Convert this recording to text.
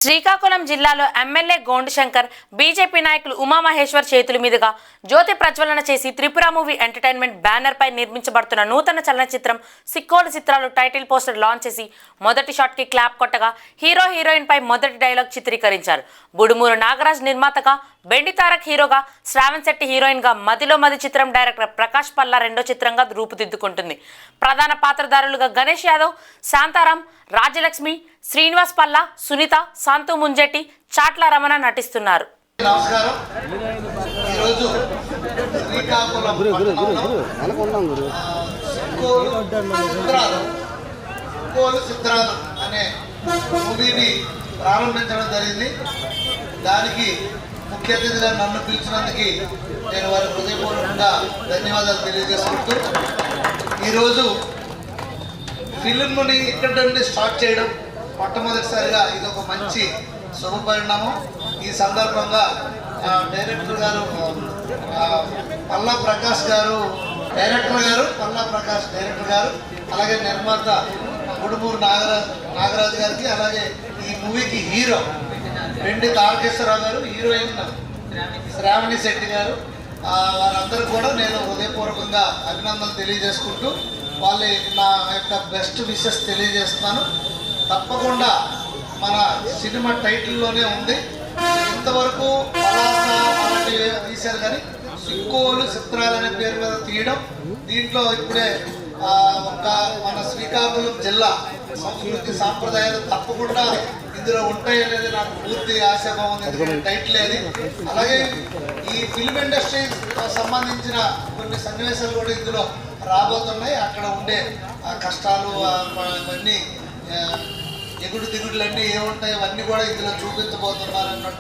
శ్రీకాకుళం జిల్లాలో MLA Gond Shankar BJP నాయకులు ఉమామహేశ్వర్ చేతుల మీదుగా జ్యోతి ప్రజ్వలన చేసి త్రిపుర మూవీ ఎంటర్టైన్మెంట్ బ్యానర్ పై నిర్మించబడుతున్న నూతన చలనచిత్రం సిక్కోలు చిత్రాలు టైటిల్ పోస్టర్ లాంచ్ చేసి మొదటి షాట్ కి క్లాప్ కొట్టగా హీరో హీరోయిన్ పై మొదటి డైలాగ్ చిత్రీకరించారు. బుడుమూరు నాగరాజ్ నిర్మాతగా, బెండి తారక్ హీరోగా, శ్రావణ్ శెట్టి హీరోయిన్ గా మదిలో మది చిత్రం డైరెక్టర్ ప్రకాష్ పల్లా రెండో చిత్రంగా రూపుదిద్దుకుంటుంది. ప్రధాన పాత్రధారులుగా గణేష్ యాదవ్, శాంతారాం, రాజలక్ష్మి, శ్రీనివాస్ పల్లా, సునీత, శాంతు ముంజెట్టి, చాట్ల రమణ నటిస్తున్నారు. నమస్కారం. ఈరోజు శ్రీకాకుళం సిక్కోలు చిత్రాలు అనే మూవీని ప్రారంభించడం జరిగింది. దానికి ముఖ్య అతిథిగా నన్ను పిలిచినందుకు నేను వారి హృదయపూర్వకంగా ధన్యవాదాలు తెలియజేసుకుంటూ, ఈరోజు ఫిలింని ఇక్కడ నుండి స్టార్ట్ చేయడం మొట్టమొదటిసారిగా ఇది ఒక మంచి శుభ పరిణామం. ఈ సందర్భంగా డైరెక్టర్ గారు పల్లా ప్రకాష్ గారు, అలాగే నిర్మాత బుడుమూరు నాగరాజు గారికి, అలాగే ఈ మూవీకి హీరో బెండి తారకేశ్వరరావు గారు, హీరోయిన్ శ్రావణి శెట్టి గారు, వారందరూ కూడా నేను హృదయపూర్వకంగా అభినందనలు తెలియజేసుకుంటూ నా యొక్క బెస్ట్ విషెస్ తెలియజేస్తున్నాను. తప్పకుండా మన సినిమా టైటిల్లోనే ఉంది. ఇంతవరకు అలాంటివి తీశారు, కానీ సిక్కోలు చిత్రాలు అనే పేరు మీద తీయడం, దీంట్లో ఇప్పుడే మన శ్రీకాకుళం జిల్లా సంస్కృతి సాంప్రదాయాలు తప్పకుండా ఇందులో ఉంటాయి అనేది నాకు పూర్తి ఆశాభావం ఉంది. ఎందుకంటే టైటిల్ అది. అలాగే ఈ ఫిల్మ్ ఇండస్ట్రీ సంబంధించిన కొన్ని సన్నివేశాలు కూడా ఇందులో రాబోతున్నాయి. అక్కడ ఉండే కష్టాలు, అవన్నీ ఎగుడు దిగుడులన్నీ ఏముంటాయి అవన్నీ కూడా ఇందులో చూపించబోతున్నారు అన్నట్టు